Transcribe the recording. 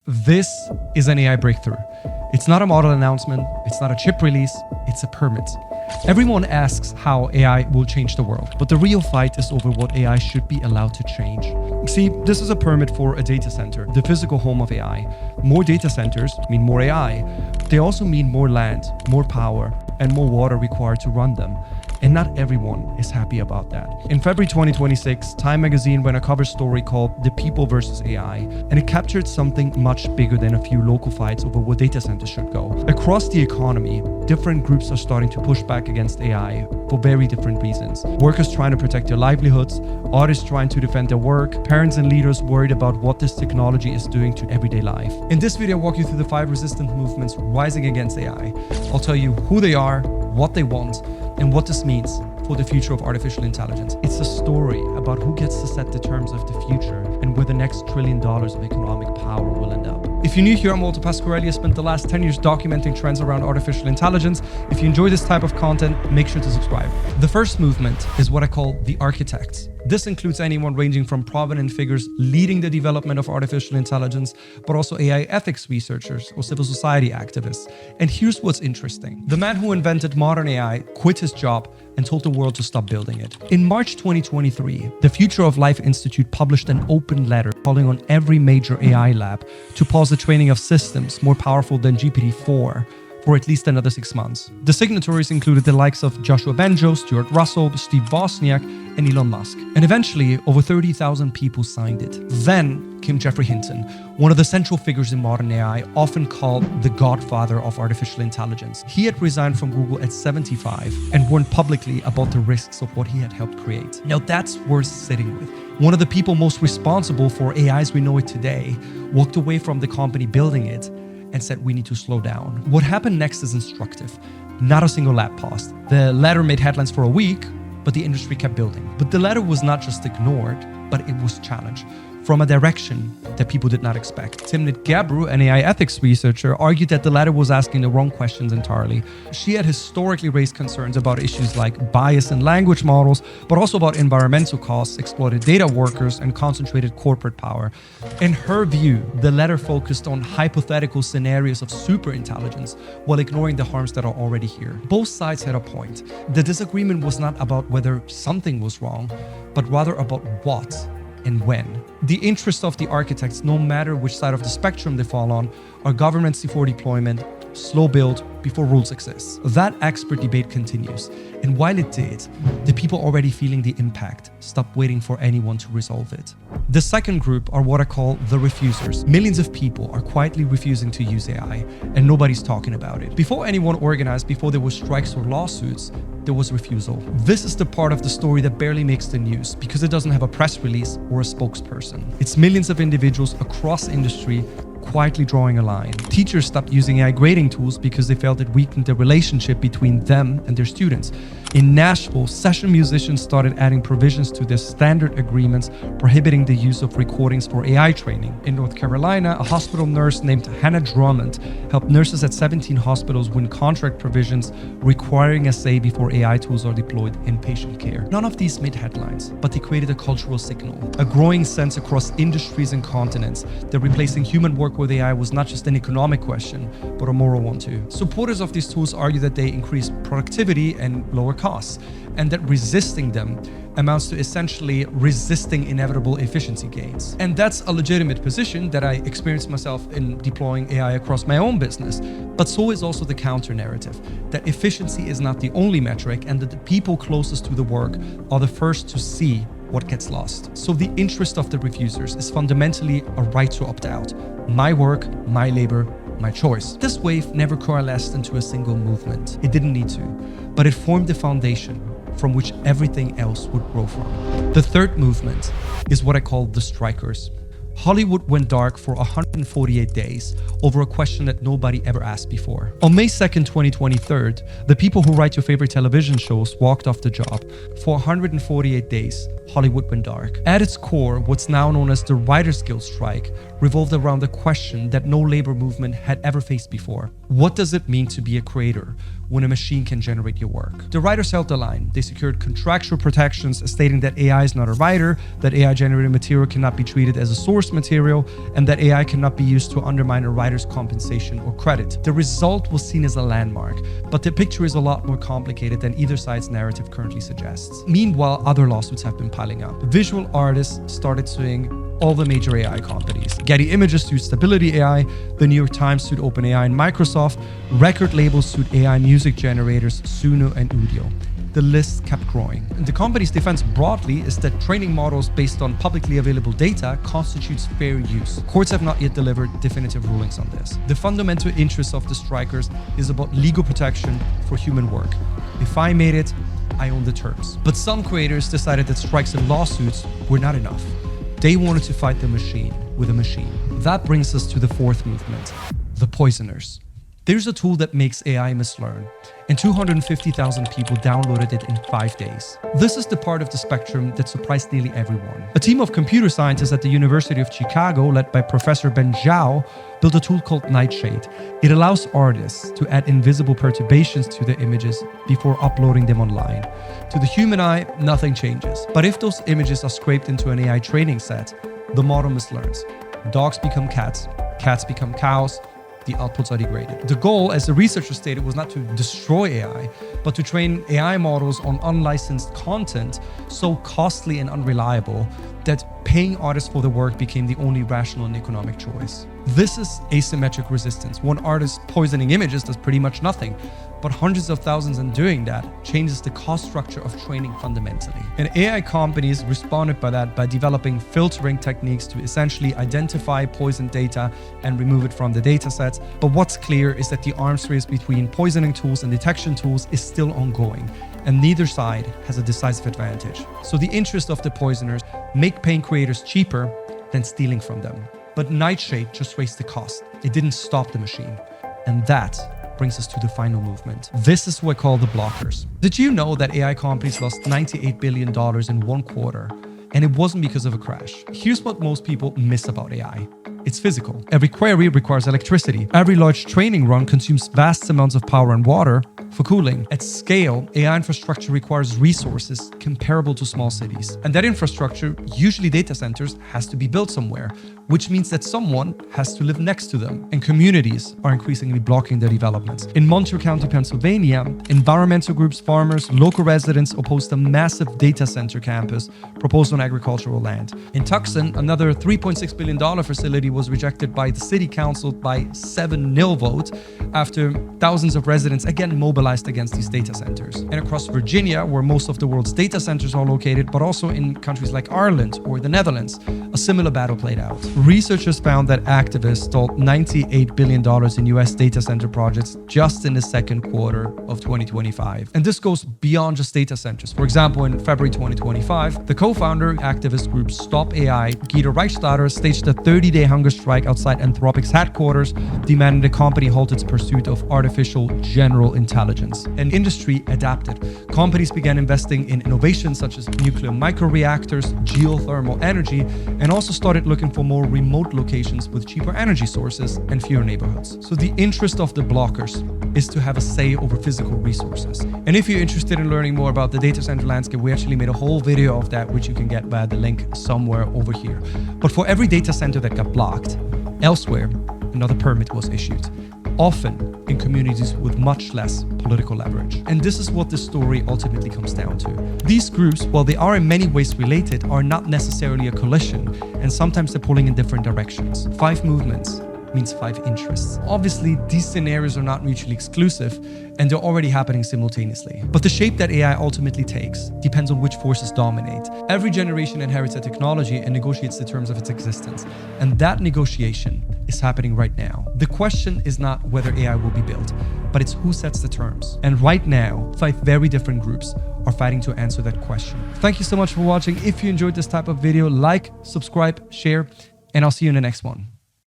This is an AI breakthrough. It's not a model announcement, it's not a chip release, it's a permit. Everyone asks how AI will change the world, but the real fight is over what AI should be allowed to change. See, this is a permit for a data center, the physical home of AI. More data centers mean more AI. They also mean more land, more power, and more water required to run them. And not everyone is happy about that. In February 2026, Time magazine ran a cover story called The People versus AI, and it captured something much bigger than a few local fights over where data centers should go. Across the economy, different groups are starting to push back against AI for very different reasons. Workers trying to protect their livelihoods, artists trying to defend their work, parents and leaders worried about what this technology is doing to everyday life. In this video, I'll walk you through the 5 resistant movements rising against AI. I'll tell you who they are, what they want, and what this means for the future of artificial intelligence. It's a story about who gets to set the terms of the future and where the next $1 trillion of economic power will end up. If you're new here, I'm Walter Pasquarelli. I spent the last 10 years documenting trends around artificial intelligence. If you enjoy this type of content, make sure to subscribe. The first movement is what I call the architects. This includes anyone ranging from prominent figures leading the development of artificial intelligence, but also AI ethics researchers or civil society activists. And here's what's interesting. The man who invented modern AI quit his job and told the world to stop building it. In March 2023, the Future of Life Institute published an open letter calling on every major AI lab to pause the training of systems more powerful than GPT-4 for at least another 6 months. The signatories included the likes of Joshua Bengio, Stuart Russell, Steve Wozniak, and Elon Musk. And eventually, over 30,000 people signed it. Then came Geoffrey Hinton, one of the central figures in modern AI, often called the godfather of artificial intelligence. He had resigned from Google at 75 and warned publicly about the risks of what he had helped create. Now that's worth sitting with. One of the people most responsible for AI as we know it today walked away from the company building it and said we need to slow down. What happened next is instructive. Not a single lab paused. The letter made headlines for a week, but the industry kept building. But the letter was not just ignored, but it was challenged from a direction that people did not expect. Timnit Gebru, an AI ethics researcher, argued that the letter was asking the wrong questions entirely. She had historically raised concerns about issues like bias in language models, but also about environmental costs, exploited data workers, and concentrated corporate power. In her view, the letter focused on hypothetical scenarios of superintelligence while ignoring the harms that are already here. Both sides had a point. The disagreement was not about whether something was wrong, but rather about what and when. The interests of the architects, no matter which side of the spectrum they fall on, are governance before deployment, slow build before rules exist. That expert debate continues. And while it did, the people already feeling the impact stopped waiting for anyone to resolve it. The second group are what I call the refusers. Millions of people are quietly refusing to use AI, and nobody's talking about it. Before anyone organized, before there were strikes or lawsuits, there was refusal. This is the part of the story that barely makes the news because it doesn't have a press release or a spokesperson. It's millions of individuals across industry quietly drawing a line. Teachers stopped using AI grading tools because they felt it weakened the relationship between them and their students. In Nashville, session musicians started adding provisions to their standard agreements prohibiting the use of recordings for AI training. In North Carolina, a hospital nurse named Hannah Drummond helped nurses at 17 hospitals win contract provisions requiring a say before AI tools are deployed in patient care. None of these made headlines, but they created a cultural signal, a growing sense across industries and continents that replacing human work with AI was not just an economic question, but a moral one too. Supporters of these tools argue that they increase productivity and lower costs, and that resisting them amounts to essentially resisting inevitable efficiency gains. And that's a legitimate position that I experienced myself in deploying AI across my own business. But so is also the counter narrative, that efficiency is not the only metric and that the people closest to the work are the first to see what gets lost. So the interest of the refusers is fundamentally a right to opt out. My work, my labor, my choice. This wave never coalesced into a single movement. It didn't need to, but it formed the foundation from which everything else would grow from. The third movement is what I call the strikers. Hollywood went dark for 148 days over a question that nobody ever asked before. On May 2nd, 2023, the people who write your favorite television shows walked off the job. For 148 days, Hollywood went dark. At its core, what's now known as the Writers Guild strike revolved around the question that no labor movement had ever faced before. What does it mean to be a creator when a machine can generate your work? The writers held the line. They secured contractual protections stating that AI is not a writer, that AI-generated material cannot be treated as a source material, and that AI cannot cannot be used to undermine a writer's compensation or credit. The result was seen as a landmark, but the picture is a lot more complicated than either side's narrative currently suggests. Meanwhile, other lawsuits have been piling up. Visual artists started suing all the major AI companies. Getty Images sued Stability AI, the New York Times sued OpenAI and Microsoft, record labels sued AI music generators Suno and Udio. The list kept growing. And the company's defense broadly is that training models based on publicly available data constitutes fair use. Courts have not yet delivered definitive rulings on this. The fundamental interest of the strikers is about legal protection for human work. If I made it, I own the terms. But some creators decided that strikes and lawsuits were not enough. They wanted to fight the machine with a machine. That brings us to the fourth movement, the poisoners. There's a tool that makes AI mislearn, and 250,000 people downloaded it in 5 days. This is the part of the spectrum that surprised nearly everyone. A team of computer scientists at the University of Chicago, led by Professor Ben Zhao, built a tool called Nightshade. It allows artists to add invisible perturbations to their images before uploading them online. To the human eye, nothing changes. But if those images are scraped into an AI training set, the model mislearns. Dogs become cats, cats become cows, the outputs are degraded. The goal, as the researchers stated, was not to destroy AI, but to train AI models on unlicensed content so costly and unreliable that paying artists for the work became the only rational and economic choice. This is asymmetric resistance. One artist poisoning images does pretty much nothing, but hundreds of thousands in doing that changes the cost structure of training fundamentally. And AI companies responded by developing filtering techniques to essentially identify poisoned data and remove it from the datasets. But what's clear is that the arms race between poisoning tools and detection tools is still ongoing, and neither side has a decisive advantage. So the interest of the poisoners make paying creators cheaper than stealing from them. But Nightshade just raised the cost. It didn't stop the machine. And that brings us to the final movement. This is what I call the blockers. Did you know that AI companies lost $98 billion in 1 quarter? And it wasn't because of a crash. Here's what most people miss about AI. It's physical. Every query requires electricity. Every large training run consumes vast amounts of power and water for cooling. At scale, AI infrastructure requires resources comparable to small cities. And that infrastructure, usually data centers, has to be built somewhere, which means that someone has to live next to them. And communities are increasingly blocking their developments. In Monterey County, Pennsylvania, environmental groups, farmers, local residents opposed a massive data center campus proposed on agricultural land. In Tucson, another $3.6 billion facility was rejected by the city council by 7-0 vote after thousands of residents again mobilized against these data centers. And across Virginia, where most of the world's data centers are located, but also in countries like Ireland or the Netherlands, a similar battle played out. Researchers found that activists stalled $98 billion in US data center projects just in the second quarter of 2025. And this goes beyond just data centers. For example, in February 2025, the co-founder activist group Stop AI, Guido Reichstatter, staged a 30-day hunger strike outside Anthropic's headquarters, demanding the company halt its pursuit of artificial general intelligence. And industry adapted. Companies began investing in innovations such as nuclear microreactors, geothermal energy, and also started looking for more remote locations with cheaper energy sources and fewer neighborhoods. So the interest of the blockers is to have a say over physical resources. And if you're interested in learning more about the data center landscape, we actually made a whole video of that, which you can get via the link somewhere over here. But for every data center that got blocked, elsewhere, another permit was issued, often in communities with much less political leverage. And this is what the story ultimately comes down to. These groups, while they are in many ways related, are not necessarily a collision, and sometimes they're pulling in different directions. 5 movements means 5 interests. Obviously, these scenarios are not mutually exclusive, and they're already happening simultaneously. But the shape that AI ultimately takes depends on which forces dominate. Every generation inherits a technology and negotiates the terms of its existence. And that negotiation is happening right now. The question is not whether AI will be built, but it's who sets the terms. And right now, 5 very different groups are fighting to answer that question. Thank you so much for watching. If you enjoyed this type of video, like, subscribe, share, and I'll see you in the next one.